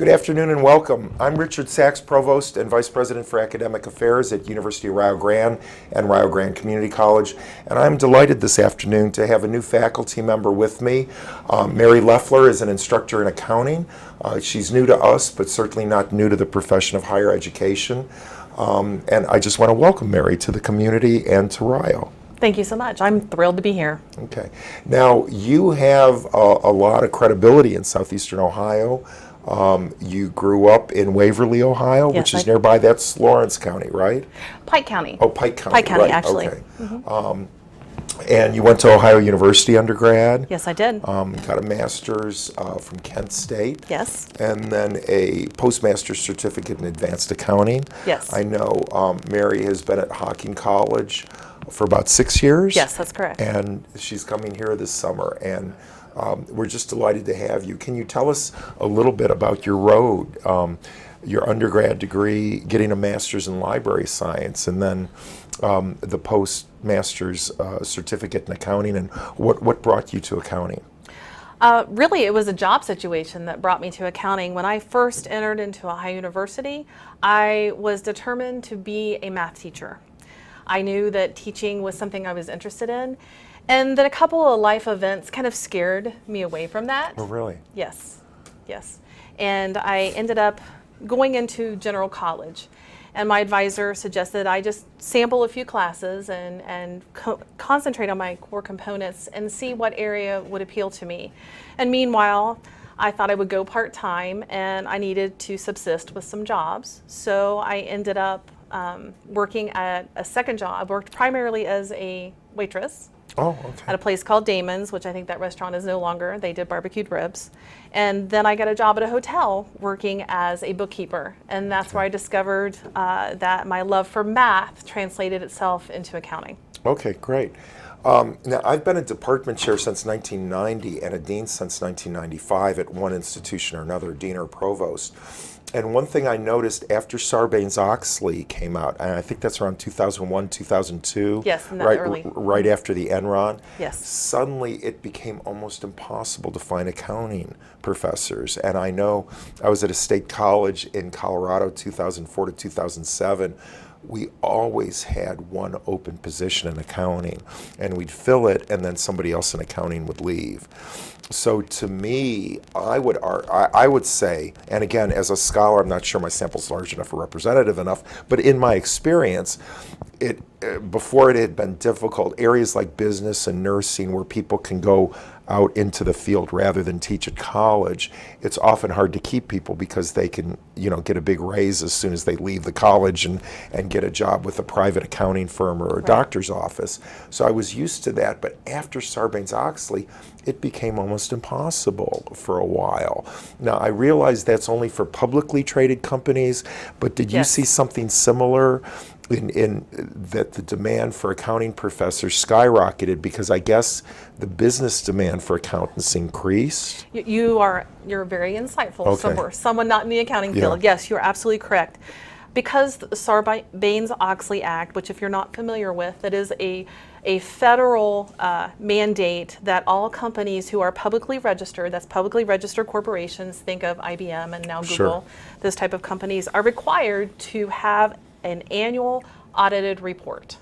Good afternoon and welcome. I'm Richard Sachs, Provost and Vice President for Academic Affairs at University of Rio Grande and Rio Grande Community College, and I'm delighted this afternoon to have a new faculty member with me. Kay Leffler is an instructor in accounting. She's new to us, but certainly not new to the profession of higher education. And I just want to welcome Mary to the community and to Rio. Thank you so much. I'm thrilled to be here. Okay. Now, you have a lot of credibility in southeastern Ohio. You grew up in Waverly, Ohio, Yes, which is nearby. That's Lawrence County, right? Pike County. Oh, Pike County. Pike County, right. actually. Okay. And you went to Ohio University undergrad. Yes, I did. Got a master's from Kent State. Yes. And then a postmaster's certificate in advanced accounting. Yes. I know Mary has been at Hocking College for about 6 years. Yes, that's correct. And she's coming here this summer. And we're just delighted to have you. Can you tell us a little bit about your road, your undergrad degree, getting a master's in library science, and then the postmaster's certificate in accounting, and what brought you to accounting? Really, it was a job situation that brought me to accounting. When I first entered into Ohio University, I was determined to be a math teacher. I knew that teaching was something I was interested in, and that a couple of life events kind of scared me away from that. Oh, really? Yes, yes. And I ended up going into general college, and my advisor suggested I just sample a few classes and concentrate on my core components and see what area would appeal to me. And meanwhile, I thought I would go part-time, and I needed to subsist with some jobs. So I ended up working at a second job. I worked primarily as a waitress. Oh, okay. At a place called Damon's, which I think that restaurant is no longer. They did barbecued ribs. And then I got a job at a hotel working as a bookkeeper. And that's where I discovered that my love for math translated itself into accounting. Okay, great. Now, I've been a department chair since 1990 and a dean since 1995 at one institution or another, dean or provost. And one thing I noticed after Sarbanes-Oxley came out, and I think that's around 2001, 2002. Yes, in that right, early. Right after the Enron. Yes. Suddenly it became almost impossible to find accounting professors. And I know I was at a state college in Colorado, 2004 to 2007. We always had one open position in accounting, and we'd fill it, and then somebody else in accounting would leave. So to me, I would say, and again, as a scholar, I'm not sure my sample's large enough or representative enough, but in my experience, before it had been difficult, areas like business and nursing where people can go out into the field rather than teach at college, it's often hard to keep people because they can, get a big raise as soon as they leave the college and get a job with a private accounting firm or a doctor's office. So I was used to that, but after Sarbanes-Oxley, it became almost impossible for a while. Now, I realize that's only for publicly traded companies, but did you see something similar in that the demand for accounting professors skyrocketed because I guess the business demand for accountants increased? You're very insightful. Okay. For someone not in the accounting field. Yes, you're absolutely correct. Because the Sarbanes-Oxley Act, which if you're not familiar with, that is a federal mandate that all companies who are publicly registered, that's publicly registered corporations, think of IBM and now Google, those type of companies, are required to have an annual audited report.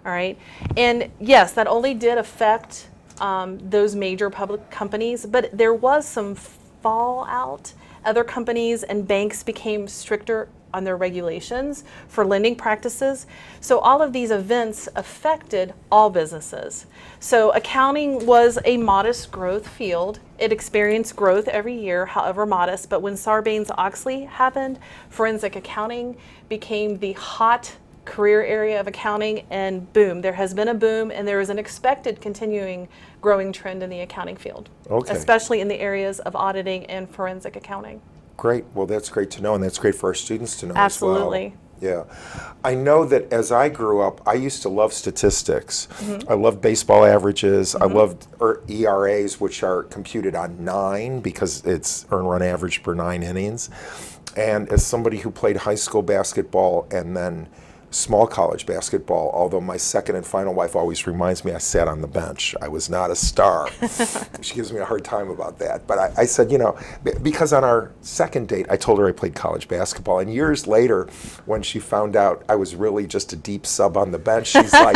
All right. And yes, that only did affect those major public companies, but there was some fallout. Other companies and banks became stricter on their regulations for lending practices. So all of these events affected all businesses. So accounting was a modest growth field. It experienced growth every year, however modest, but when Sarbanes-Oxley happened, forensic accounting became the hot career area of accounting, and boom, there has been a boom, and there is an expected continuing growing trend in the accounting field, especially in the areas of auditing and forensic accounting. Great. Well, that's great to know, and that's great for our students to know Absolutely. as well. Yeah. I know that as I grew up, I used to love statistics. I loved baseball averages. I loved ERAs, which are computed on 9 because it's earned run average per 9 innings. And as somebody who played high school basketball and then small college basketball, although my second and final wife always reminds me I sat on the bench. I was not a star. She gives me a hard time about that. But I said, because on our second date, I told her I played college basketball. And years later, when she found out I was really just a deep sub on the bench, she's like,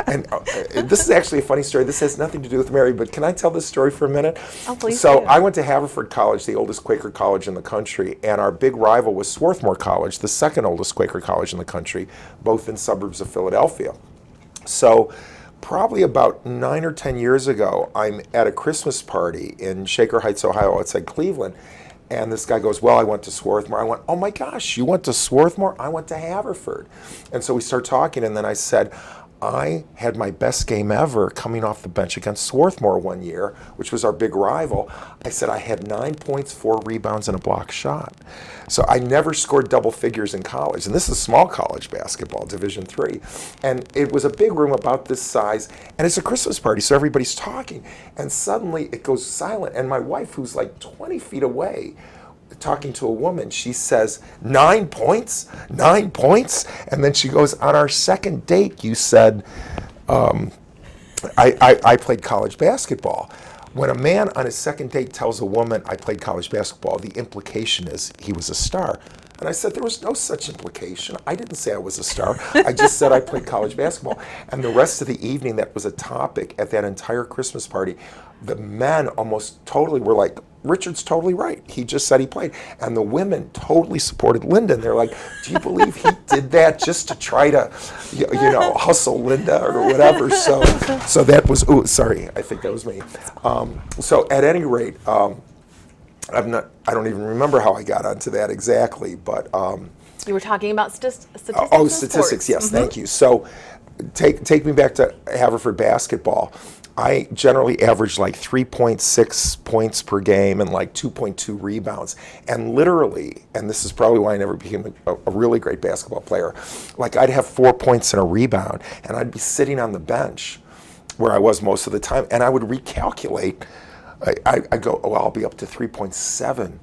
and this is actually a funny story. This has nothing to do with Mary, but can I tell this story for a minute? Oh, please So do. I went to Haverford College, the oldest Quaker college in the country, and our big rival was Swarthmore College, the second oldest Quaker college in the country, both in suburbs of Philadelphia. So probably about 9 or 10 years ago, I'm at a Christmas party in Shaker Heights, Ohio, outside Cleveland, and this guy goes, well, I went to Swarthmore. I went, oh my gosh, you went to Swarthmore? I went to Haverford. And so we start talking, and then I said, I had my best game ever coming off the bench against Swarthmore one year, which was our big rival. I said I had 9 points, 4 rebounds, and a block shot. So I never scored double figures in college. And this is small college basketball, Division III. And it was a big room about this size. And it's a Christmas party, so everybody's talking. And suddenly it goes silent. And my wife, who's like 20 feet away, talking to a woman, she says, 9 points? 9 points? And then she goes, on our second date, you said, I played college basketball. When a man on his second date tells a woman, I played college basketball, the implication is he was a star. And I said, there was no such implication. I didn't say I was a star. I just said I played college basketball. And the rest of the evening, that was a topic at that entire Christmas party. The men almost totally were like, Richard's totally right. He just said he played. And the women totally supported Linda. And they're like, do you believe he did that just to try to, hustle Linda or whatever? So that was, sorry, I think that was me. So at any rate, I don't even remember how I got onto that exactly, but. You were talking about statistics. Oh, statistics, yes, thank you. So take me back to Haverford basketball. I generally average like 3.6 points per game and like 2.2 rebounds. And literally, and this is probably why I never became a really great basketball player, like I'd have 4 points and a rebound, and I'd be sitting on the bench where I was most of the time, and I would recalculate. I go, I'll be up to 3.7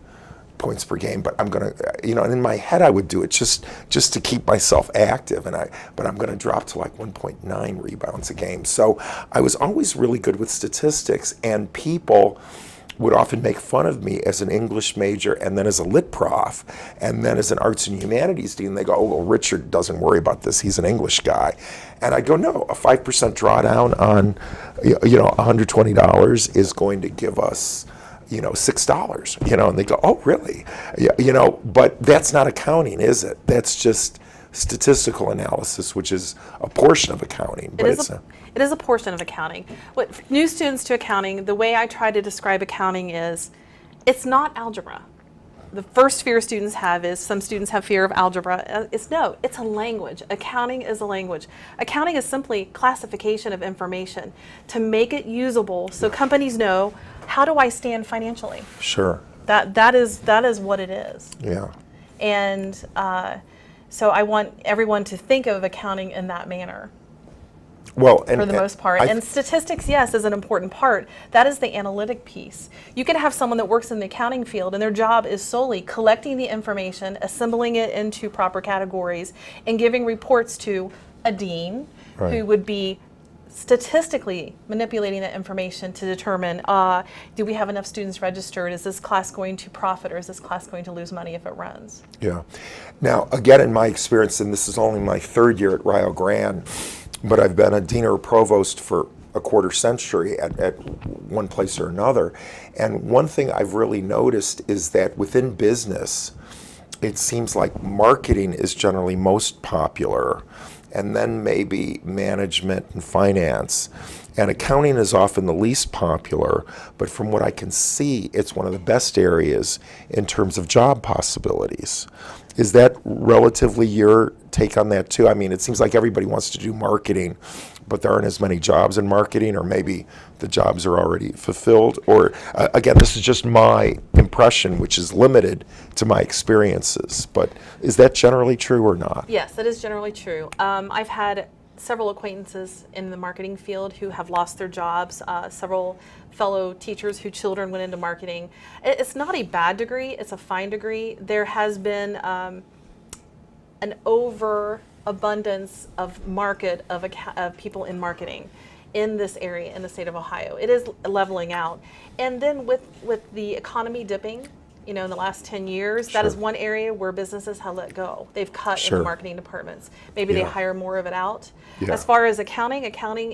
points per game, but I'm gonna, and in my head I would do it just to keep myself active, but I'm gonna drop to like 1.9 rebounds a game. So I was always really good with statistics, and people would often make fun of me as an English major, and then as a lit prof, and then as an arts and humanities dean. They go, oh, well, Richard doesn't worry about this, he's an English guy. And I go, no, a 5% drawdown on $120 is going to give us $6, and they go, oh, really? Yeah, but that's not accounting, is it? That's just statistical analysis, which is a portion of accounting. But it is a portion of accounting. What new students to accounting, the way I try to describe accounting is, it's not algebra. The first fear students have is, some students have fear of algebra. It's a language. Accounting is a language. Accounting is simply classification of information to make it usable so companies know, how do I stand financially? Sure. That is what it is. Yeah. And so I want everyone to think of accounting in that manner. Well, for the most part. And statistics, yes, is an important part. That is the analytic piece. You can have someone that works in the accounting field and their job is solely collecting the information, assembling it into proper categories, and giving reports to a dean who would be statistically manipulating that information to determine, do we have enough students registered? Is this class going to profit, or is this class going to lose money if it runs? Yeah. Now, again, in my experience, and this is only my third year at Rio Grande, but I've been a dean or a provost for a quarter century at one place or another. And one thing I've really noticed is that within business, it seems like marketing is generally most popular, and then maybe management and finance. And accounting is often the least popular, but from what I can see, it's one of the best areas in terms of job possibilities. Is that relatively your take on that too? I mean, it seems like everybody wants to do marketing, but there aren't as many jobs in marketing, or maybe the jobs are already fulfilled. Or again, this is just my impression, which is limited to my experiences. But is that generally true or not? Yes, that is generally true. I've had several acquaintances in the marketing field who have lost their jobs, several fellow teachers whose children went into marketing. It's not a bad degree, it's a fine degree. There has been an over abundance of of people in marketing in this area in the state of Ohio. It is leveling out. And then with the economy dipping, in the last 10 years, that is one area where businesses have let go. They've cut in the marketing departments. Maybe they hire more of it out. As far as accounting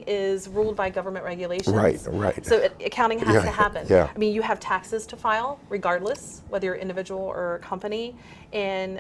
is ruled by government regulations. Right. So accounting has to happen. Yeah. I mean, you have taxes to file regardless, whether you're individual or a company. And,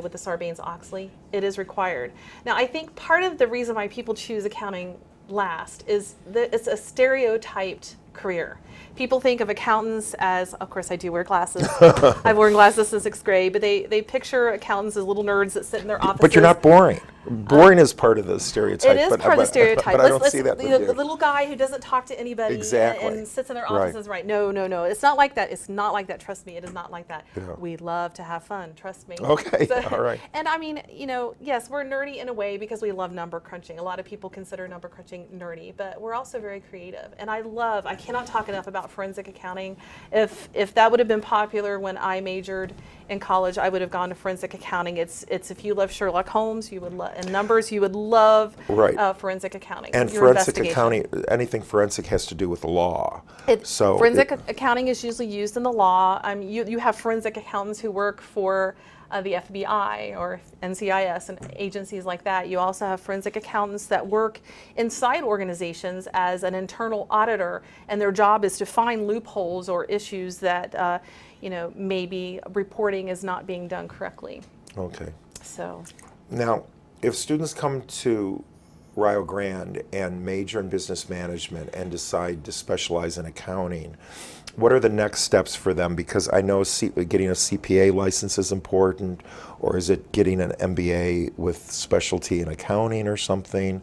with the Sarbanes-Oxley, it is required. Now, I think part of the reason why people choose accounting last is that it's a stereotyped career. People think of accountants as, of course I do wear glasses. I've worn glasses since 6th grade, but they picture accountants as little nerds that sit in their offices. But you're not boring. Boring is part of the stereotype. It is part of the stereotype. But I don't see that with you. The little guy who doesn't talk to anybody and sits in their offices. Right. No. It's not like that. It's not like that. Trust me, it is not like that. Yeah. We love to have fun. Trust me. Okay. All right. And I mean, yes, we're nerdy in a way because we love number crunching. A lot of people consider number crunching nerdy, but we're also very creative. And I cannot talk enough about forensic accounting. If that would have been popular when I majored in college, I would have gone to forensic accounting. It's if you love Sherlock Holmes, you would love and numbers, you would love forensic accounting. And forensic accounting, anything forensic has to do with the law. Forensic accounting is usually used in the law. You have forensic accountants who work for the FBI or NCIS and agencies like that. You also have forensic accountants that work inside organizations as an internal auditor, and their job is to find loopholes or issues that maybe reporting is not being done correctly. Okay. So now, if students come to Rio Grande and major in business management and decide to specialize in accounting, what are the next steps for them? Because I know getting a CPA license is important, or is it getting an MBA with specialty in accounting or something?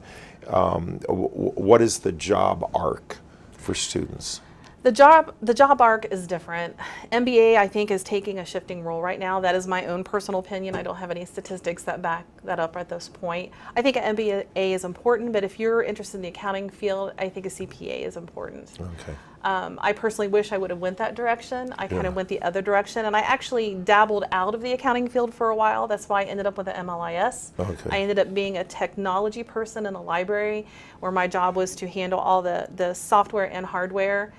What is the job arc for students? The job arc is different. MBA, I think, is taking a shifting role right now. That is my own personal opinion. I don't have any statistics that back that up at this point. I think an MBA is important, but if you're interested in the accounting field, I think a CPA is important. Okay. I personally wish I would have went that direction. I kind of went the other direction, and I actually dabbled out of the accounting field for a while. That's why I ended up with an MLIS. Okay. I ended up being a technology person in a library where my job was to handle all the software and hardware.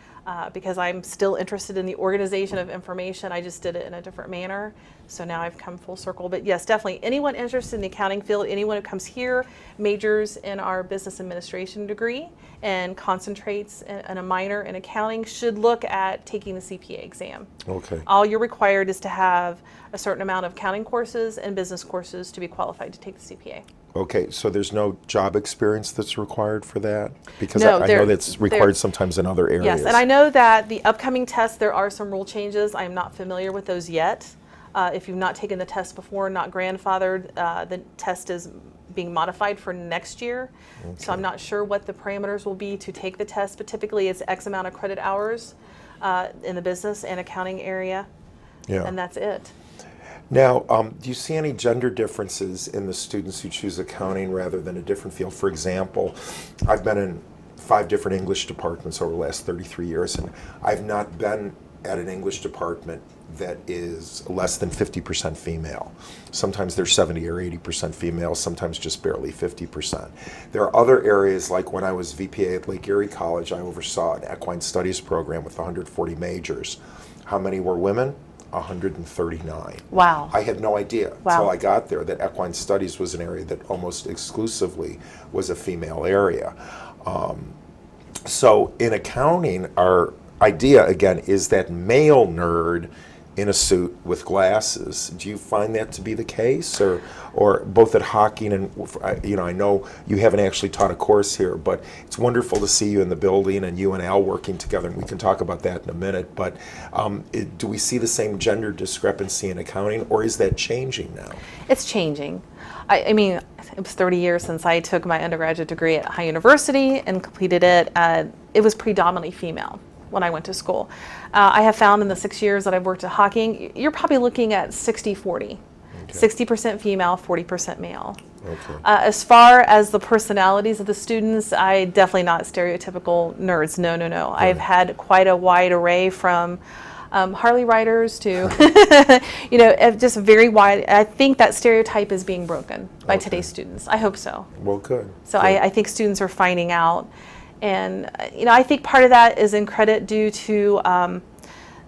Because I'm still interested in the organization of information. I just did it in a different manner. So now I've come full circle. But yes, definitely anyone interested in the accounting field, anyone who comes here, majors in our business administration degree and concentrates in a minor in accounting should look at taking the CPA exam. Okay. All you're required is to have a certain amount of accounting courses and business courses to be qualified to take the CPA. Okay, so there's no job experience that's required for that? Because No, I know that's required sometimes in other areas. Yes, and I know that the upcoming tests, there are some rule changes. I am not familiar with those yet. If you've not taken the test before, not grandfathered, the test is being modified for next year. Okay. So I'm not sure what the parameters will be to take the test, but typically it's X amount of credit hours in the business and accounting area, and that's it. Now, do you see any gender differences in the students who choose accounting rather than a different field? For example, I've been in 5 different English departments over the last 33 years, and I've not been at an English department that is less than 50% female. Sometimes they're 70 or 80% female, sometimes just barely 50%. There are other areas, like when I was VPA at Lake Erie College, I oversaw an equine studies program with 140 majors. How many were women? 139. Wow. I had no idea until I got there that equine studies was an area that almost exclusively was a female area. So in accounting, our idea, again, is that male nerd in a suit with glasses. Do you find that to be the case, or both at Hocking and I know you haven't actually taught a course here, but it's wonderful to see you in the building and you and Al working together, and we can talk about that in a minute. But do we see the same gender discrepancy in accounting, or is that changing now? It's changing. I mean, it was 30 years since I took my undergraduate degree at High University and completed it. It was predominantly female when I went to school. I have found in the 6 years that I've worked at Hocking, you're probably looking at 60-40. 60% female, 40% male. Okay. As far as the personalities of the students, I definitely not stereotypical nerds. No. Right. I've had quite a wide array from Harley riders to, just very wide. I think that stereotype is being broken by today's students. I hope so. Well, good. So Good. I think students are finding out. And, I think part of that is in credit due to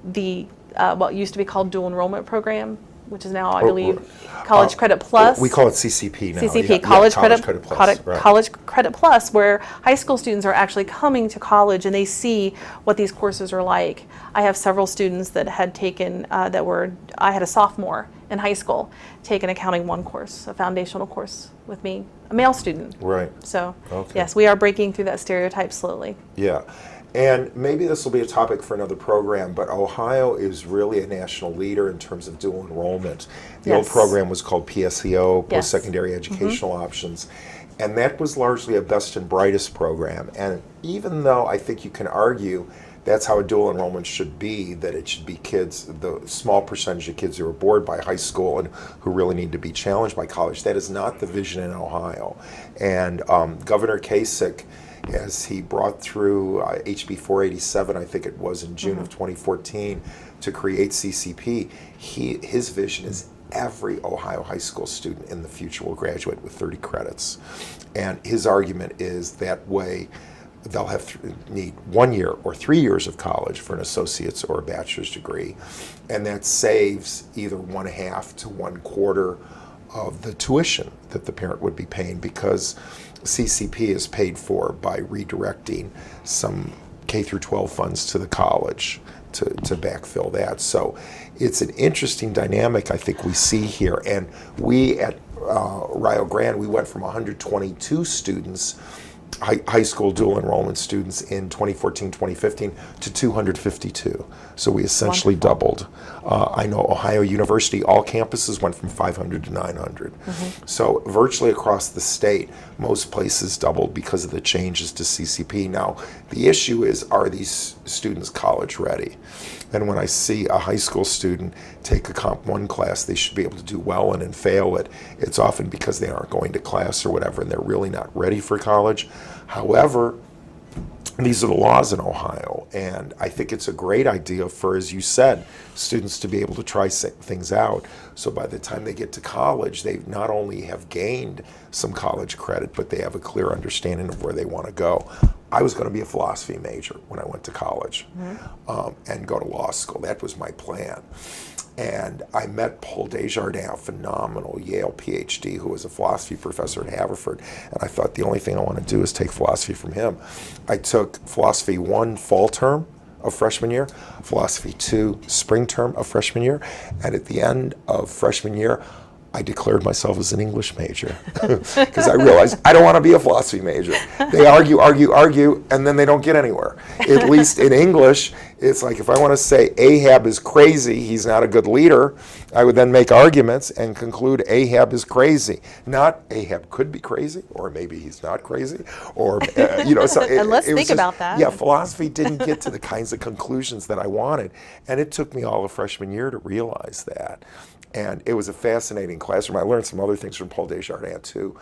the what used to be called dual enrollment program, which is now, I believe, College Credit Plus. We call it CCP now. CCP, Yeah, College College Credit Plus. Right. College Credit Plus, where high school students are actually coming to college and they see what these courses are like. I have several students that had taken, I had a sophomore in high school take an Accounting 1 course, a foundational course with me, a male student. Right. So, Okay. yes, we are breaking through that stereotype slowly. Yeah. And maybe this will be a topic for another program, but Ohio is really a national leader in terms of dual enrollment. The old Yes. program was called PSEO, Yes. Post-Secondary Educational Options, and that was largely a best and brightest program. And even though I think you can argue that's how a dual enrollment should be, that it should be kids, the small percentage of kids who are bored by high school and who really need to be challenged by college, that is not the vision in Ohio. And Governor Kasich, as he brought through HB 487, I think it was in June of 2014, to create CCP, his vision is every Ohio high school student in the future will graduate with 30 credits. And his argument is that way they'll need 1 year or 3 years of college for an associate's or a bachelor's degree, and that saves either 1/2 to 1/4 of the tuition that the parent would be paying, because CCP is paid for by redirecting some K through 12 funds to the college to backfill that. So it's an interesting dynamic I think we see here. And we at Rio Grande, we went from 122 students, high school dual enrollment students in 2014, 2015 to 252. So we essentially doubled. I know Ohio University, all campuses went from 500 to 900. So virtually across the state, most places doubled because of the changes to CCP. Now, the issue is, are these students college ready? And when I see a high school student take a Comp 1 class they should be able to do well in and fail it, it's often because they aren't going to class or whatever, and they're really not ready for college. However, these are the laws in Ohio, and I think it's a great idea for, as you said, students to be able to try things out. So by the time they get to college, they not only have gained some college credit, but they have a clear understanding of where they want to go. I was going to be a philosophy major when I went to college and go to law school. That was my plan. And I met Paul Desjardins, a phenomenal Yale PhD who was a philosophy professor at Haverford. And I thought the only thing I want to do is take philosophy from him. I took philosophy 1 fall term of freshman year, philosophy 2 spring term of freshman year. And at the end of freshman year, I declared myself as an English major because I realized I don't want to be a philosophy major. They argue, and then they don't get anywhere. At least in English, it's like if I want to say Ahab is crazy, he's not a good leader, I would then make arguments and conclude Ahab is crazy. Not Ahab could be crazy, or maybe he's not crazy, or So And let's think about that. Yeah, philosophy didn't get to the kinds of conclusions that I wanted, and it took me all of freshman year to realize that. And it was a fascinating classroom. I learned some other things from Paul Desjardins too.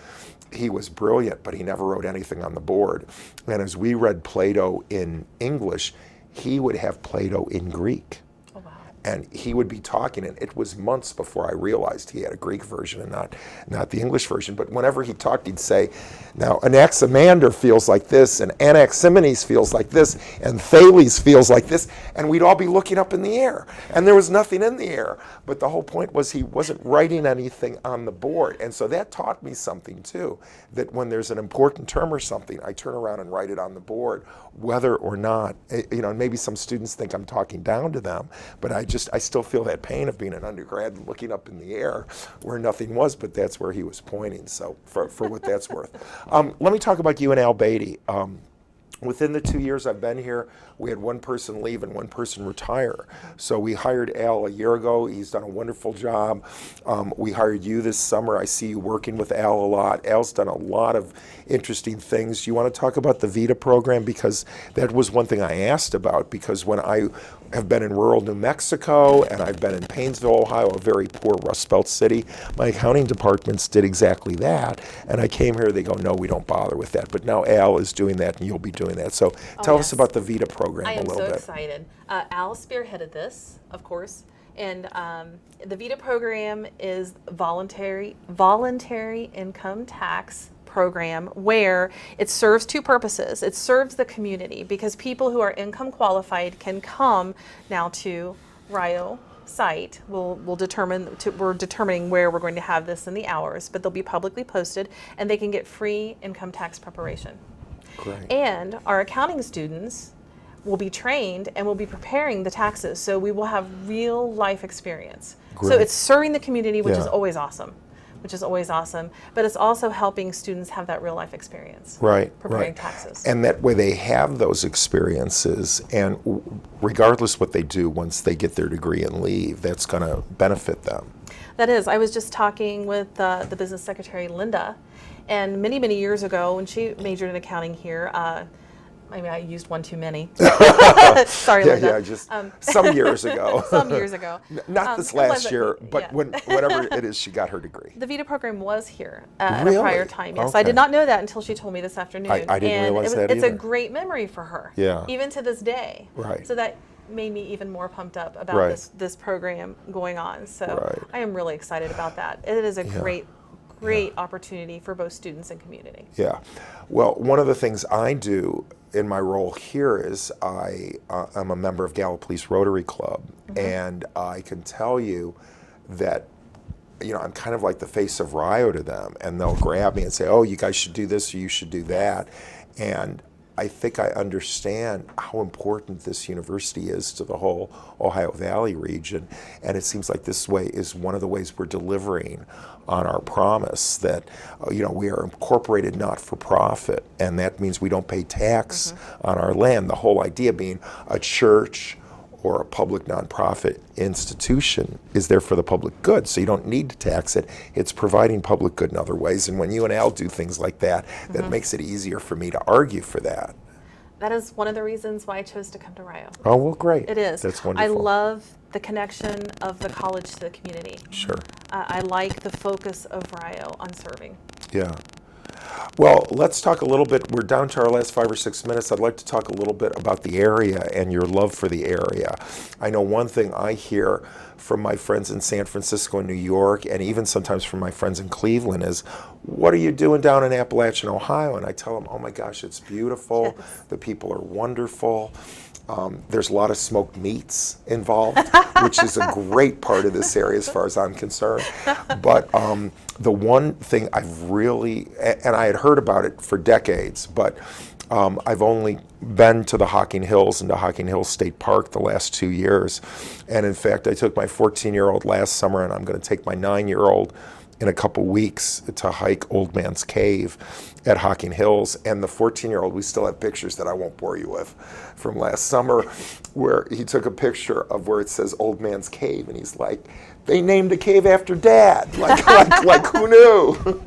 He was brilliant, but he never wrote anything on the board. And as we read Plato in English, he would have Plato in Greek. Oh, wow. And he would be talking, and it was months before I realized he had a Greek version and not the English version. But whenever he talked, he'd say, now Anaximander feels like this, and Anaximenes feels like this, and Thales feels like this, and we'd all be looking up in the air. And there was nothing in the air. But the whole point was he wasn't writing anything on the board. And so that taught me something too, that when there's an important term or something, I turn around and write it on the board, whether or not, maybe some students think I'm talking down to them, but I still feel that pain of being an undergrad and looking up in the air where nothing was, but that's where he was pointing, so for what that's worth. Let me talk about you and Al Beatty. Within the 2 years I've been here, we had one person leave and one person retire. So we hired Al a year ago. He's done a wonderful job. We hired you this summer. I see you working with Al a lot. Al's done a lot of interesting things. You want to talk about the Vita program? Because that was one thing I asked about, because when I have been in rural New Mexico and I've been in Painesville, Ohio, a very poor Rust Belt city, my accounting departments did exactly that. And I came here, they go, no, we don't bother with that. But now Al is doing that and you'll be doing doing that. So tell us yes. about the Vita program I a am little so bit. excited. Al spearheaded this, of course, and the Vita program is voluntary income tax program where it serves two purposes. It serves the community because people who are income qualified can come now to Rio site. We're determining where we're going to have this in the hours, but they'll be publicly posted, and they can get free income tax preparation. Great. And our accounting students will be trained and will be preparing the taxes, so we will have real life experience. So Great. it's serving the community, which is Yeah. always awesome. But it's also helping students have that real life experience. Right, Preparing right. taxes. And that way they have those experiences, and regardless what they do once they get their degree and leave, that's going to benefit them. That is. I was just talking with the business secretary, Linda, and many, many years ago when she majored in accounting here, I used one too many. Sorry, Linda. Yeah, just some years ago. Some years ago. Not this it wasn't- last year, but yeah. whenever it is she got her degree. The Vita program was here at Really? a prior time. Yes, Okay. I did not know that until she told me this afternoon. I didn't and realize that it's a either. great memory for her. Yeah. Even to this day. Right. So that made me even more pumped up about Right. this program going on. So Right. I am really excited about that. It is a great opportunity for both students and community. Yeah. Well, one of the things I do in my role here is I'm a member of Gallup Police Rotary Club, and I can tell you that I'm kind of like the face of Rio to them, and they'll grab me and say, "Oh, you guys should do this, or you should do that," and I think I understand how important this university is to the whole Ohio Valley region, and it seems like this way is one of the ways we're delivering on our promise that we are incorporated not-for-profit, and that means we don't pay tax on our land. The whole idea being a church or a public nonprofit institution is there for the public good, so you don't need to tax it. It's providing public good in other ways, and when you and Al do things like that, that makes it easier for me to argue for that. That is one of the reasons why I chose to come to Rio. Oh, well, great. It is. That's wonderful. I love the connection of the college to the community. Sure. I like the focus of Rio on serving. Yeah. Well, let's talk a little bit. We're down to our last 5 or 6 minutes. I'd like to talk a little bit about the area and your love for the area. I know one thing I hear from my friends in San Francisco and New York, and even sometimes from my friends in Cleveland, is, "What are you doing down in Appalachian, Ohio?" And I tell them, "Oh my gosh, it's beautiful. Yes. The people are wonderful. There's a lot of smoked meats involved, which is a great part of this area as far as I'm concerned." But the one thing I've really, and I had heard about it for decades, but I've only been to the Hocking Hills and to Hocking Hills State Park the last 2 years. And in fact, I took my 14-year-old last summer, and I'm going to take my 9-year-old in a couple weeks to hike Old Man's Cave at Hocking Hills. And the 14-year-old, we still have pictures that I won't bore you with from last summer, where he took a picture of where it says Old Man's Cave, and he's like, "They named a cave after Dad." Like who knew?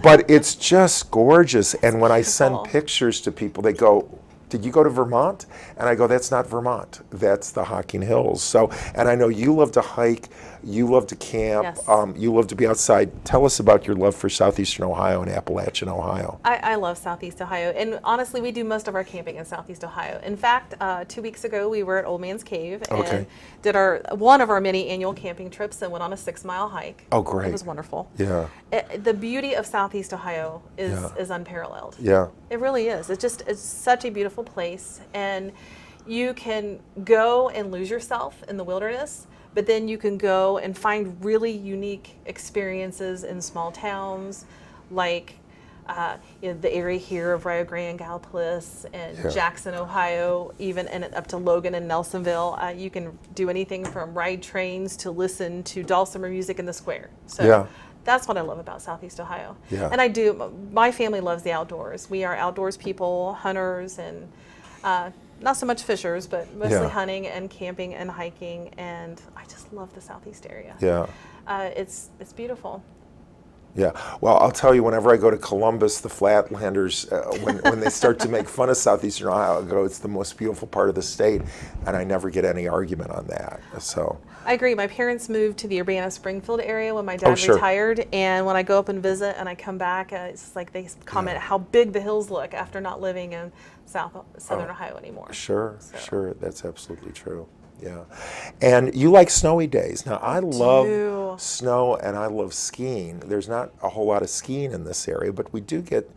But it's just gorgeous. And when I send Beautiful. pictures to people, they go, "Did you go to Vermont?" And I go, "That's not Vermont. That's the Hocking Hills." So, and I know you love to hike, you love to camp, Yes. you love to be outside. Tell us about your love for Southeastern Ohio and Appalachian Ohio. I love Southeast Ohio, and honestly, we do most of our camping in Southeast Ohio. In fact, 2 weeks ago, we were at Old Man's Cave and Okay. did one of our many annual camping trips and went on a 6-mile hike. Oh, great. It was wonderful. Yeah, The beauty of Southeast Ohio Yeah. is unparalleled. yeah, It really is. It's such a beautiful place, and you can go and lose yourself in the wilderness, but then you can go and find really unique experiences in small towns, like the area here of Rio Grande, Gallipolis, and Yeah. Jackson, Ohio, even and up to Logan and Nelsonville. You can do anything from ride trains to listen to dulcimer music in the square. So Yeah. that's what I love about Southeast Ohio. Yeah. And my family loves the outdoors. We are outdoors people, hunters, and not so much fishers, but mostly Yeah. hunting and camping and hiking. And I just love the Southeast area. yeah. It's beautiful. Yeah. Well, I'll tell you, whenever I go to Columbus, the Flatlanders, when they start to make fun of Southeastern Ohio, I go, it's the most beautiful part of the state, and I never get any argument on that. So. I agree. My parents moved to the Urbana-Springfield area when my dad sure. retired, and when I go up and visit and I come back, it's like they comment how big the hills look after not living in southern Ohio anymore. Sure, sure. That's absolutely true. Yeah. And you like snowy days. Now, I love snow and I love skiing. There's not a whole lot of skiing in this area, but we do get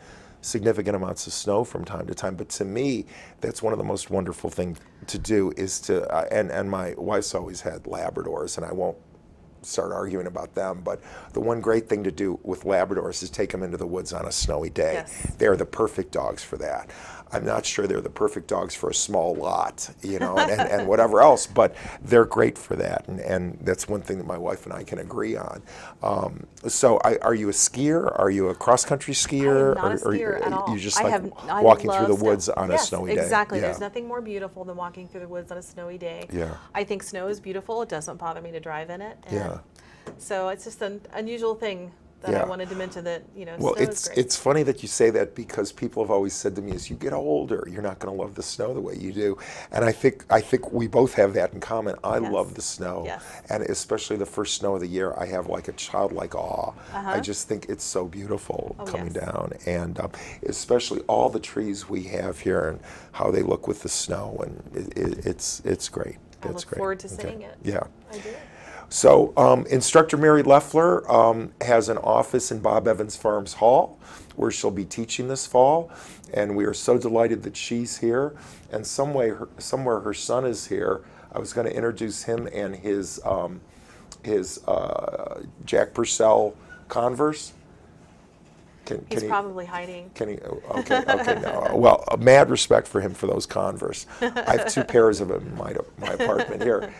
significant amounts of snow from time to time. But to me, that's one of the most wonderful things to do is to, and my wife's always had Labradors, and I won't start arguing about them, but the one great thing to do with Labradors is take them into the woods on a snowy day. Yes. They're the perfect dogs for that. I'm not sure they're the perfect dogs for a small lot, you know, and whatever else, but they're great for that, and that's one thing that my wife and I can agree on. So are you a skier? Are you a cross-country skier? I'm not a skier at all. You just walking through the woods on a snowy day? Exactly. Yeah. There's nothing more beautiful than walking through the woods on a snowy day. Yeah. I think snow is beautiful. It doesn't bother me to drive in it. And Yeah. so it's just an unusual thing that I wanted to mention that, Well, snow is great. it's funny that you say that because people have always said to me, as you get older, you're not going to love the snow the way you do. And I think we both have that in common. I love the snow. Yes. And especially the first snow of the year, I have like a childlike awe. I just think it's so beautiful coming down. And especially all the trees we have here and how they look with the snow. And it's great. I look forward to seeing it. Yeah. I do. So Instructor Mary Leffler has an office in Bob Evans Farms Hall where she'll be teaching this fall, and we are so delighted that she's here. And somewhere her son is here. I was going to introduce him and his Jack Purcell Converse. He's probably hiding. Can he? Okay. No. Well, mad respect for him for those Converse. I have 2 pairs of them in my apartment. Here.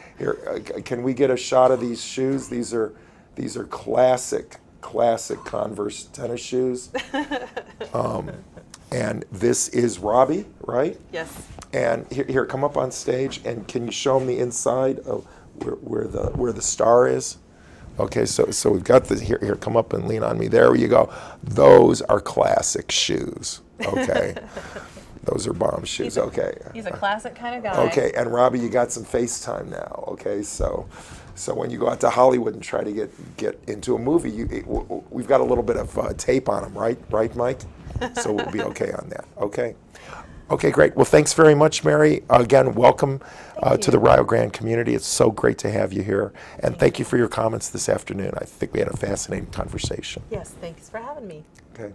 Can we get a shot of these shoes? These are classic Converse tennis shoes. And this is Robbie, right? Yes. And here, come up on stage, and can you show him the inside of where the star is? Okay, so we've got this here. Come up and lean on me. There you go. Those are classic shoes. Okay, those are bomb shoes. Okay. He's a classic kind of guy. Okay, and Robbie, you got some FaceTime now. Okay, so when you go out to Hollywood and try to get into a movie, we've got a little bit of tape on them, right, Mike? So we'll be okay on that. Okay. Okay, great. Well, thanks very much, Mary. Again, welcome to the Rio Grande community. It's so great to have you here. And thank you for your comments this afternoon. I think we had a fascinating conversation. Yes, thanks for having me. Okay.